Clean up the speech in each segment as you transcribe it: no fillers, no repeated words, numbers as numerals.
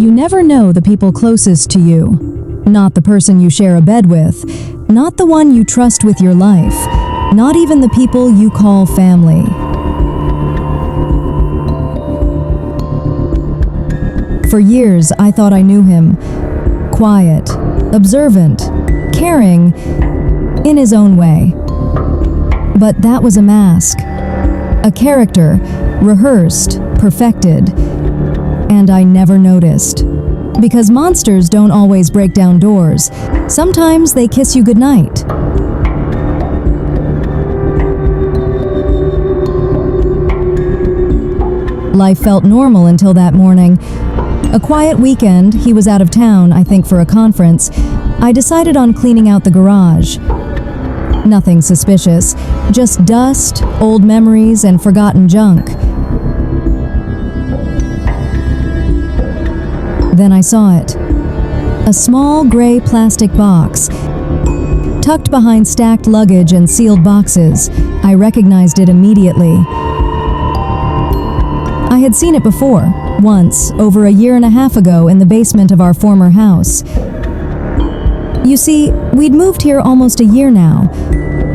You never know the people closest to you. Not the person you share a bed with, not the one you trust with your life, not even the people you call family. For years, I thought I knew him. Quiet, observant, caring, in his own way. But that was a mask. A character, rehearsed, perfected, and I never noticed. Because monsters don't always break down doors. Sometimes they kiss you goodnight. Life felt normal until that morning. A quiet weekend, he was out of town, I think for a conference. I decided on cleaning out the garage. Nothing suspicious, just dust, old memories, and forgotten junk. Then I saw it. A small gray plastic box. Tucked behind stacked luggage and sealed boxes, I recognized it immediately. I had seen it before, once, over a year and a half ago in the basement of our former house. You see, we'd moved here almost a year now.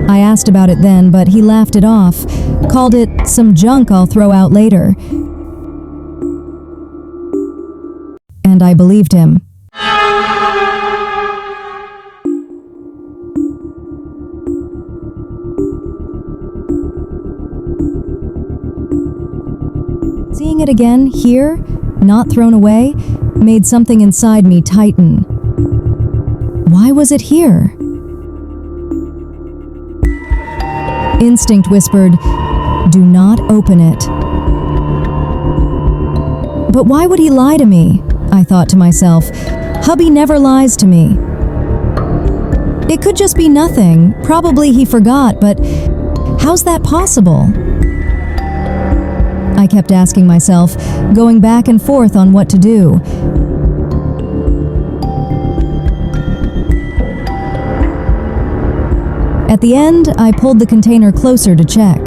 I asked about it then, but he laughed it off, called it some junk I'll throw out later. And I believed him. Seeing it again, here, not thrown away, made something inside me tighten. Why was it here? Instinct whispered, "Do not open it." But why would he lie to me? I thought to myself. Hubby never lies to me. It could just be nothing. Probably he forgot, but how's that possible? I kept asking myself, going back and forth on what to do. At the end, I pulled the container closer to check.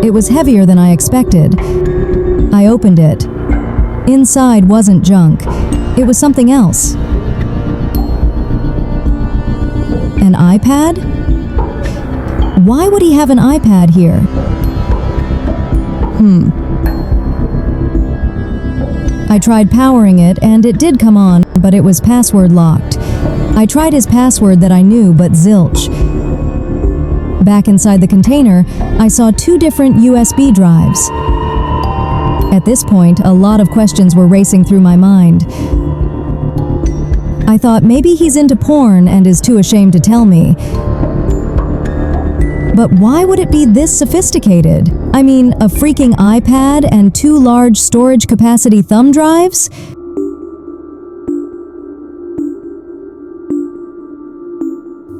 It was heavier than I expected. I opened it. Inside wasn't junk. It was something else. An iPad? Why would he have an iPad here? I tried powering it, and it did come on, but it was password locked. I tried his password that I knew, but zilch. Back inside the container, I saw 2 different USB drives. At this point, a lot of questions were racing through my mind. I thought maybe he's into porn and is too ashamed to tell me. But why would it be this sophisticated? I mean, a freaking iPad and 2 large storage capacity thumb drives?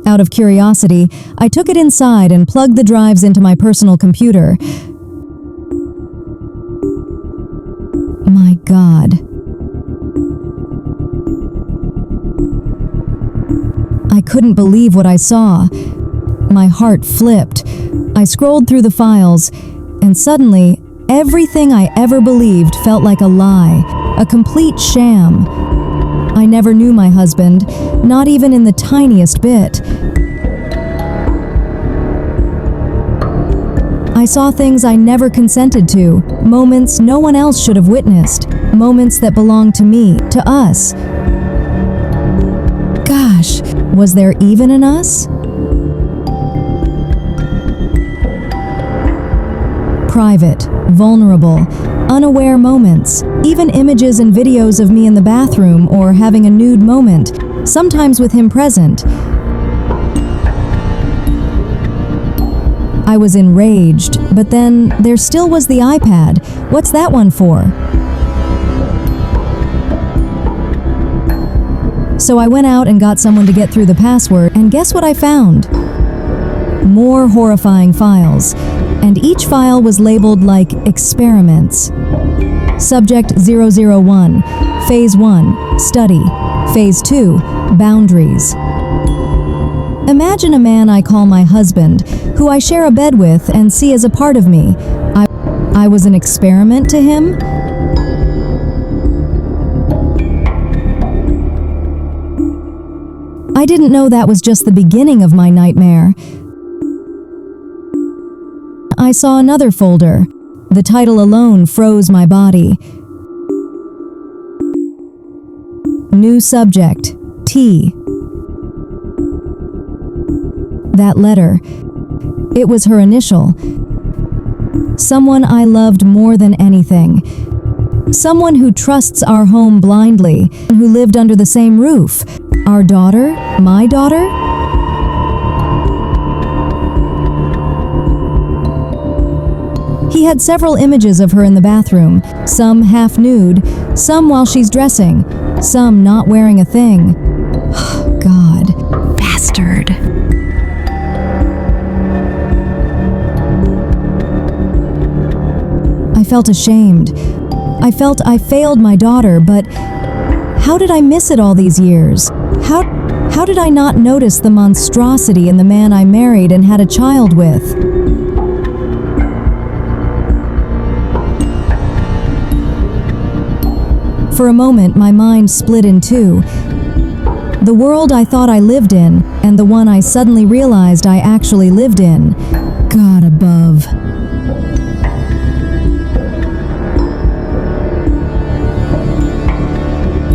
Out of curiosity, I took it inside and plugged the drives into my personal computer. My God. I couldn't believe what I saw. My heart flipped. I scrolled through the files, and suddenly, everything I ever believed felt like a lie, a complete sham. I never knew my husband, not even in the tiniest bit. I saw things I never consented to, moments no one else should have witnessed, moments that belonged to me, to us. Gosh, was there even an us? Private, vulnerable, unaware moments, even images and videos of me in the bathroom or having a nude moment, sometimes with him present. I was enraged, but then there still was the iPad. What's that one for? So I went out and got someone to get through the password, and guess what I found? More horrifying files, and each file was labeled like experiments. Subject 001, Phase 1, Study, Phase 2, Boundaries. Imagine a man I call my husband, who I share a bed with and see as a part of me. I was an experiment to him? I didn't know that was just the beginning of my nightmare. I saw another folder. The title alone froze my body. New subject, T. That letter, it was her initial. Someone I loved more than anything. Someone who trusts our home blindly, who lived under the same roof. Our daughter? My daughter? He had several images of her in the bathroom, some half nude, some while she's dressing, some not wearing a thing. God. Bastard. I felt ashamed. I felt I failed my daughter, but how did I miss it all these years? How did I not notice the monstrosity in the man I married and had a child with? For a moment, my mind split in two. The world I thought I lived in, and the one I suddenly realized I actually lived in. God above.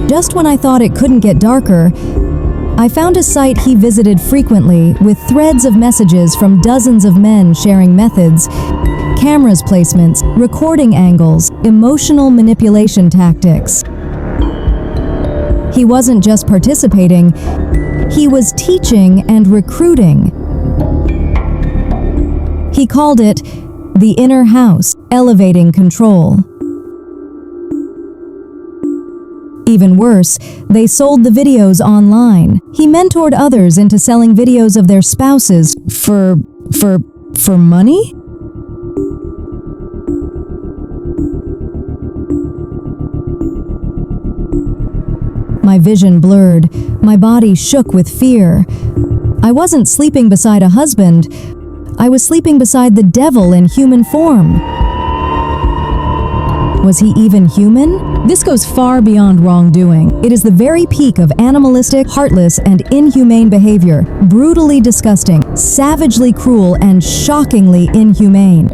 Just when I thought it couldn't get darker, I found a site he visited frequently with threads of messages from dozens of men sharing methods, cameras placements, recording angles, emotional manipulation tactics. He wasn't just participating, he was teaching and recruiting. He called it the inner house, elevating control. Even worse, they sold the videos online. He mentored others into selling videos of their spouses for money? My vision blurred. My body shook with fear. I wasn't sleeping beside a husband. I was sleeping beside the devil in human form. Was he even human? This goes far beyond wrongdoing. It is the very peak of animalistic, heartless, and inhumane behavior. Brutally disgusting, savagely cruel, and shockingly inhumane.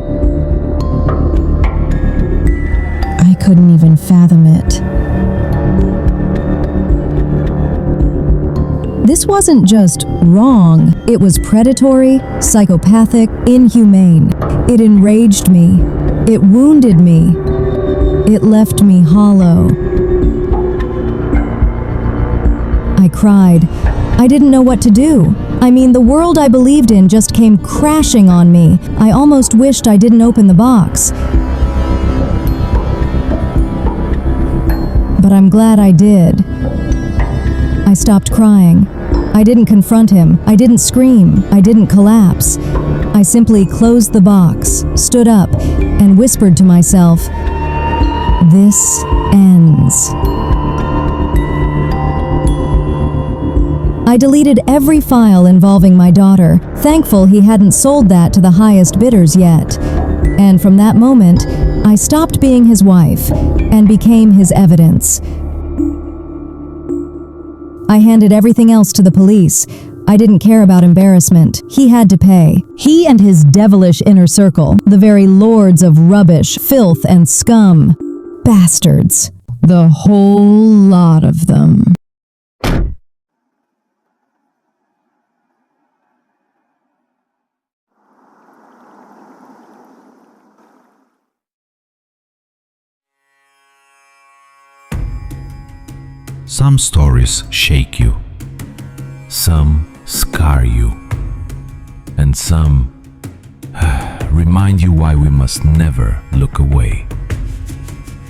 I couldn't even fathom it. This wasn't just wrong. It was predatory, psychopathic, inhumane. It enraged me. It wounded me. It left me hollow. I cried. I didn't know what to do. I mean, the world I believed in just came crashing on me. I almost wished I didn't open the box. But I'm glad I did. I stopped crying. I didn't confront him. I didn't scream. I didn't collapse. I simply closed the box, stood up, and whispered to myself, "This ends." I deleted every file involving my daughter, thankful he hadn't sold that to the highest bidders yet. And from that moment, I stopped being his wife and became his evidence. I handed everything else to the police. I didn't care about embarrassment. He had to pay. He and his devilish inner circle, the very lords of rubbish, filth, and scum. Bastards. The whole lot of them. Some stories shake you, some scar you, and some remind you why we must never look away.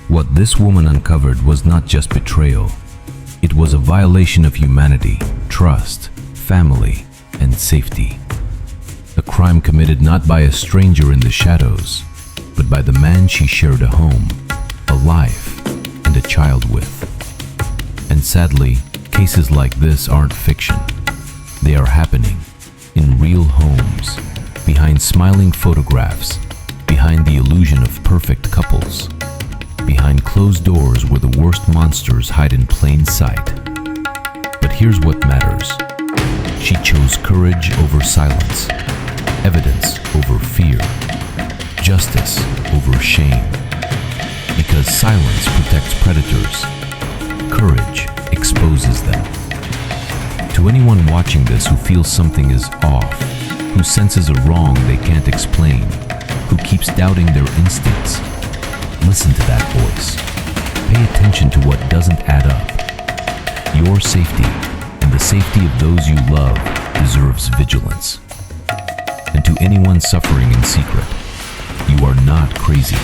What this woman uncovered was not just betrayal, it was a violation of humanity, trust, family, and safety. A crime committed not by a stranger in the shadows, but by the man she shared a home, a life, and a child with. And sadly, cases like this aren't fiction. They are happening in real homes, behind smiling photographs, behind the illusion of perfect couples, behind closed doors where the worst monsters hide in plain sight. But here's what matters. She chose courage over silence, evidence over fear, justice over shame. Because silence protects predators, courage exposes them. To anyone watching this who feels something is off, who senses a wrong they can't explain, who keeps doubting their instincts, listen to that voice. Pay attention to what doesn't add up. Your safety and the safety of those you love deserves vigilance. And to anyone suffering in secret, you are not crazy,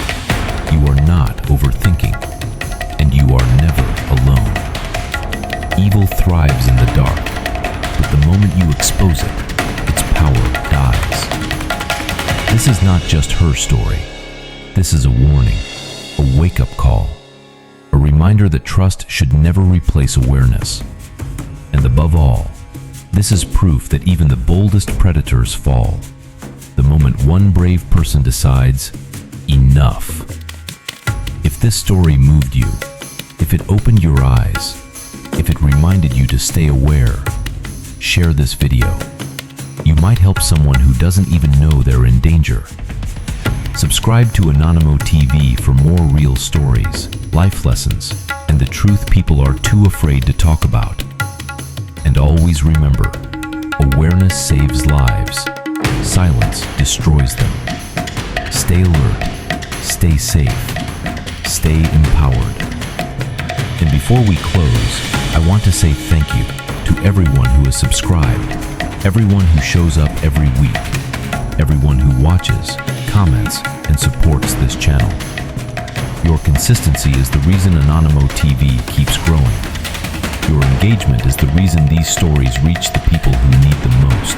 you are not overthinking, and you are never alone. Evil thrives in the dark, but the moment you expose it, its power dies. This is not just her story. This is a warning, a wake-up call, a reminder that trust should never replace awareness. And above all, this is proof that even the boldest predators fall, the moment one brave person decides, enough. If this story moved you, if it opened your eyes, if it reminded you to stay aware, share this video. You might help someone who doesn't even know they're in danger. Subscribe to Anonymo TV for more real stories, life lessons, and the truth people are too afraid to talk about. And always remember, awareness saves lives. Silence destroys them. Stay alert, stay safe, stay empowered. And before we close, I want to say thank you to everyone who has subscribed, everyone who shows up every week, everyone who watches, comments, and supports this channel. Your consistency is the reason Anonymo TV keeps growing. Your engagement is the reason these stories reach the people who need them most.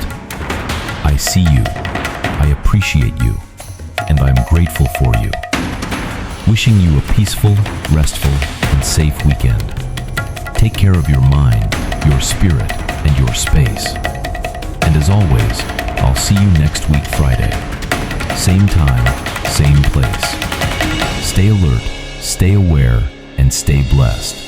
I see you, I appreciate you, and I'm grateful for you. Wishing you a peaceful, restful, and safe weekend. Take care of your mind, your spirit, and your space. And as always, I'll see you next week Friday. Same time, same place. Stay alert, stay aware, and stay blessed.